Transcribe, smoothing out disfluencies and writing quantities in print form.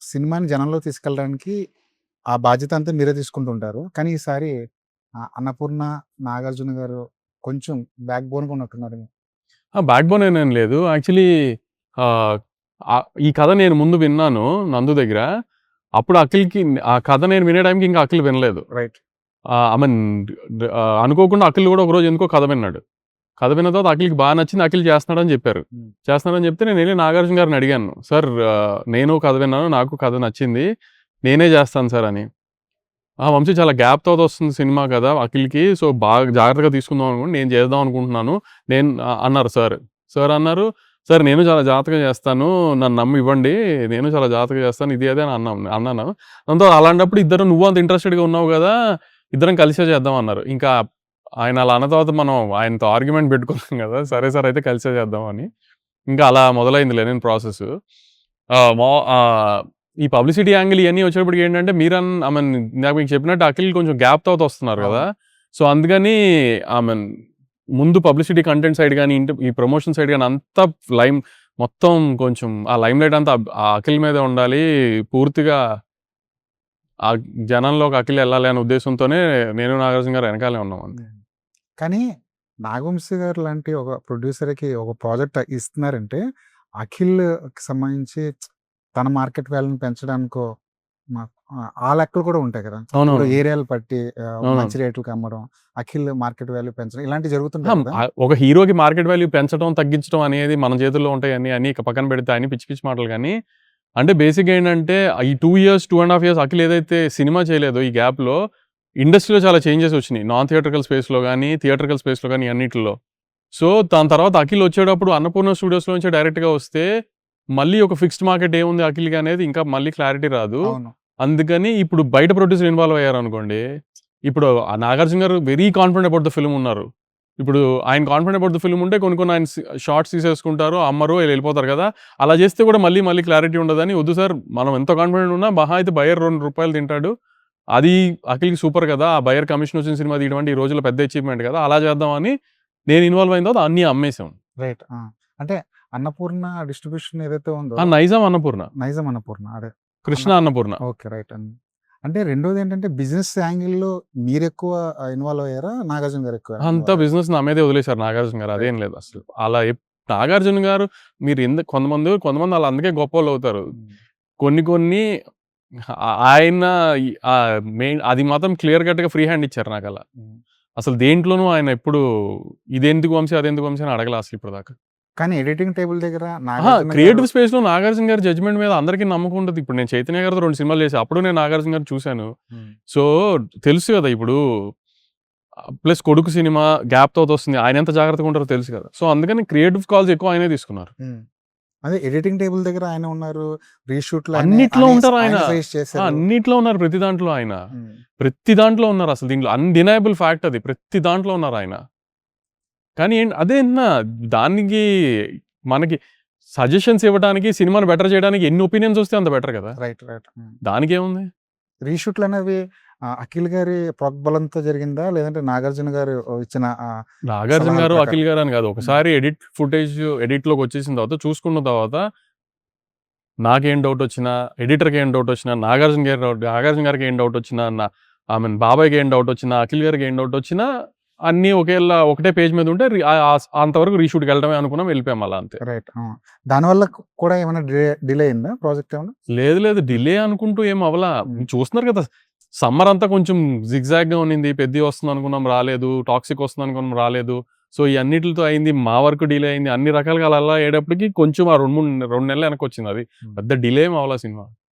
సినిమాని జనంలో తీసుకెళ్ళడానికి ఆ బాధ్యత అంతా మీరే తీసుకుంటుంటారు. కానీ ఈసారి అన్నపూర్ణ, నాగార్జున గారు కొంచెం బ్యాక్ బోన్‌గా ఉన్నట్టున్నారు. బ్యాక్ బోన్ ఏం లేదు. యాక్చువల్లీ ఆహ్, ఈ కథ నేను ముందు విన్నాను నందు దగ్గర. అప్పుడు అఖిల్‌కి ఆ కథ నేను వినే టైంకి ఇంకా అఖిల్ వినలేదు. రైట్. ఐ మీన్ అనుకోకుండా అఖిల్ కూడా ఒకరోజు ఎందుకో కథ విన్నాడు. కథ విన్న తర్వాత అఖిల్‌కి బాగా నచ్చింది. అఖిల్ చేస్తున్నాడని చెప్పారు. హ్మ్. చేస్తున్నాడని చెప్తే నేనెళ్ళి నాగార్జున గారిని అడిగాను. సార్ నేను కథ విన్నాను. నాకు కథ నచ్చింది. నేనే చేస్తాను సార్ అని. వంశీ చాలా గ్యాప్ తర్వాత వస్తుంది సినిమా కదా! అఖిల్‌కి. సో, బాగా జాగ్రత్తగా తీసుకుందాం అనుకోని నేను చేద్దాం అనుకుంటున్నాను. నేను అన్నారు సార్. సార్ అన్నారు, "సార్ నేను చాలా జాగ్రత్తగా చేస్తాను. నన్ను నమ్మి ఇవ్వండి. నేను చాలా జాగ్రత్తగా చేస్తాను." ఇది అది అని అన్నాను. దాంతో అలాంటప్పుడు ఇద్దరు నువ్వు అంత ఇంట్రెస్టెడ్‌గా ఉన్నావు గదా! ఇద్దరం కలిసే చేద్దాం అన్నారు. ఇంకా ఆయన అలా అన్న తర్వాత మనం ఆయనతో ఆర్గ్యుమెంట్ పెట్టుకున్నాం గదా! సరే సార్ అయితే కలిసే చేద్దాం అని. ఇంకా అలా మొదలైందిలే నేను ప్రాసెస్. ఆహ్, మో ఆహ్, ఈ పబ్లిసిటీ యాంగిల్ ఇయన్నీ వచ్చేటప్పటికి ఏంటంటే ఐ మీన్ ఇందాక మీకు చెప్పినట్టు అఖిల్ కొంచెం గ్యాప్ తర్వాత వస్తున్నారు గదా! అవును. సో, అందుకని ఐ మీన్ ముందు పబ్లిసిటీ కంటెంట్ సైడ్ గాని, ఈ ప్రమోషన్ సైడ్ గాని అంతా లైమ్ మొత్తం కొంచెం ఆ లైమ్‌లైట్ అంతా ఆ అఖిల్ మీదే ఉండాలి. పూర్తిగా ఆ జనంలోకి అఖిల్ ఎళ్ళాలి అనే ఉద్దేశంతోనే నేను, నాగార్జున గారు వెనకాలే ఉన్నాం అంతే. హ్మ్. కానీ నాగవంశీ గారు లాంటి ఒక ప్రొడ్యూసర్‌కి ఒక ప్రాజెక్ట్ ఇస్తున్నారంటే, అఖిల్‌కి సంబంధించి తన మార్కెట్ వాల్యూని పెంచడానికో ఆ లెక్కలు కూడా ఉంటాయి కదా! ఇప్పుడు అవునవును. ఏరియాలు పట్టి మంచి అవునవును. రేట్లకి అమ్మడం, అఖిల్ మార్కెట్ వాల్యూ పెంచడం ఇలాంటివి జరుగుతుంటాయి కదా! ఒక హీరోకి మార్కెట్ వాల్యూ పెంచడం, తగ్గించడం అనేది మన చేతుల్లో ఉంటాయని అన్నీ పక్కన పెడితే అన్ని పిచ్చి పిచ్చి మాటలు గానీ, అంటే బేసిక్‌గా ఏంటంటే ఈ 2 ఇయర్స్, 2 ½ ఇయర్స్ అఖిల్ ఏదైతే సినిమా చేయలేదో ఈ గ్యాప్‌లో ఇండస్ట్రీలో చాలా చేంజెస్ వచ్చినియి. నాన్ థియేట్రికల్ స్పేస్‌లో గానీ, థియేట్రికల్ స్పేస్‌లో గానీ అన్నిటిలో. సో, దాని తర్వాత అఖిల్ వచ్చేటప్పుడు అన్నపూర్ణ స్టూడియోస్‌లో నుంచే డైరెక్ట్‌గా వస్తే, మళ్ళీ ఒక ఫిక్స్డ్ మార్కెట్ ఏముంది అఖిల్‌కి అనేది ఇంకా మళ్ళీ క్లారిటీ రాదు. అవును. అందుకని ఇప్పుడు బయట ప్రొడ్యూసర్ ఇన్వాల్వ్ అయ్యారనుకోండి, ఇప్పుడు నాగార్జున గారు very confident about the film ఉన్నారు. ఇప్పుడు ఆయన కాన్ఫిడెంట్ అబౌట్ ద ఫిల్మ్ ఉంటే కొన్ని కొన్ని ఆయన షార్ట్స్ తీసేసుకుంటారు, అమ్మరు ఎళ్ళిపోతారు కదా! అలా చేస్తే కూడా మళ్ళీ క్లారిటీ ఉండదని, వద్దు సార్ మనం ఎంత కాన్ఫిడెంట్ ఉన్నా మహా అయితే బయ్యర్ రూ. 2 తింటాడు. అది అఖిల్‌కి సూపర్ కదా! ఆ బయ్యర్ కమిషన్ వచ్చిన సినిమా తీయడం అంటే ఈ రోజుల్లో పెద్ద అచీవ్‌మెంట్ కదా! అలా చేద్దామని నేను ఇన్వాల్వ్ అయిన తర్వాత అన్నీ అమ్మేసాం. రైట్. అంటే అన్నపూర్ణ డిస్ట్రిబ్యూషన్ ఏదైతే ఉందో నైజాం అన్నపూర్ణ. నైజాం అన్నపూర్ణ అదే. అన్న కృష్ణ అన్నపూర్ణ. ఓకే. రైట్ అండి. అంటే రెండోదేంటంటే బిజినెస్ యాంగిల్‌లో మీరెక్కువ ఇన్వాల్వ్ అయ్యారా? నాగార్జున గారు ఎక్కువ అంతా ఇన్వాల్వ్ అయ్యారా? బిజినెస్ నా మీదే వదిలేసారు నాగార్జున గారు. రైట్. అదేం లేదు అసలు. అలా నాగార్జున గారు మీరు కొంతమంది ఆళ్ళు అందుకే గొప్పోళ్ళవుతారు. హ్మ్. కొన్ని కొన్ని ఆయన మెయిన్ అది మాత్రం క్లియర్ కట్‌గా ఫ్రీ హ్యాండ్ ఇచ్చారు నాకలా. హ్మ్. అసలు దేంట్లోనూ ఆయన ఎప్పుడు ఇదెందుకు వంశీ, అదెందుకు వంశీ అని అడగల అసలు ఇప్పటిదాకా. కానీ ఎడిటింగ్ టేబుల్ దగ్గర నాగార్జున గారు క్రియేటివ్ స్పేస్‌లో నాగార్జున గారి జడ్జ్‌మెంట్ మీద అందరికీ నమ్మకం ఉంటది. ఇప్పుడు నేను చైతన్య గారితో 2 సినిమాలు చేశా. అప్పుడు నేను నాగార్జున గారిని చూసాను. హ్మ్. సో, తెలుసు గదా! ఇప్పుడు ప్లస్ 'కొడుకు' సినిమా గ్యాప్ తర్వాత వస్తుంది. ఆయన ఎంత జాగ్రత్తగా ఉంటారో తెలుసు కదా! సో, అందుకని క్రియేటివ్ కాల్స్ ఎక్కువ ఆయనే తీసుకున్నారు. హ్మ్. అదే ఎడిటింగ్ టేబుల్ దగ్గర ఆయన ఉన్నారు. రీషూట్‌లో అన్నిట్లో ఉంటారాయన. ఆయన సజెస్ట్ చేశారు. అన్నిట్లో ఉన్నారు ప్రతి దాంట్లో ఆయన. హ్మ్. ప్రతి దాంట్లో ఉన్నారసలు దీంట్లో అన్‌డినయబుల్ ఫ్యాక్ట్ అది. ప్రతి దాంట్లో ఉన్నారాయన. కానీ అదేంటన్నా దానికి మనకి సజెషన్స్ ఇవ్వడానికి, సినిమాని బెటర్ చేయడానికి ఎన్ని ఒపీనియన్స్ వస్తే అంత బెటర్ కదా! రైట్. రైట్. హ్మ్. దానికేముంది? రీషూట్‌లనేవి అఖిల్ గారి ప్రోద్బలంతో జరిగిందా? లేదంటే నాగార్జున గారు ఇచ్చిన నాగార్జున సలహాల గారు, ప్రకారం? అఖిల్ గారు అని కాదు. హ్మ్. ఒకసారి ఎడిట్‌లోకి వచ్చేసిన తర్వాత చూసుకున్న తర్వాత నాకేం డౌటొచ్చినా, ఎడిటర్‌కి ఏం డౌటొచ్చినా, నాగార్జున గారికి ఏం డౌటొచ్చినా, ఐ మీన్ బాబాయ్‌కి ఏం డౌటొచ్చినా, అఖిల్ గారికి ఏం డౌటొచ్చినా అన్నీ ఒకటే పేజ్ మీద ఉంటే అంతవరకు రీషూట్‌కెళ్ళడమే అనుకున్నాం. వెళ్ళిపోయాం అలా అంతే. రైట్. దానివల్ల కూడా ఏమైనా డిలే అయిందా ప్రాజెక్ట్ ఏమన్నా? లేదు. డిలే అనుకుంటూ ఏం అవ్వలా. హ్మ్. చూస్తున్నారు కదా! సమ్మర్ అంతా కొంచెం జిగ్‌జాగ్‌గా ఉన్నింది. 'పెద్ది' వస్తుందనుకున్నాం రాలేదు. 'టాక్సిక్' వస్తుందనుకున్నాం రాలేదు. సో, ఈ అన్నిటిలతో అయింది. మా వర్క్ డిలే అయింది. అన్ని రకాలుగా అలా అయ్యేటప్పటికి కొంచెం ఆ 2 నెలలు వెనక్కొచ్చింది అది. హ్మ్. పెద్ద డిలే ఏమి అవ్వలా సినిమా.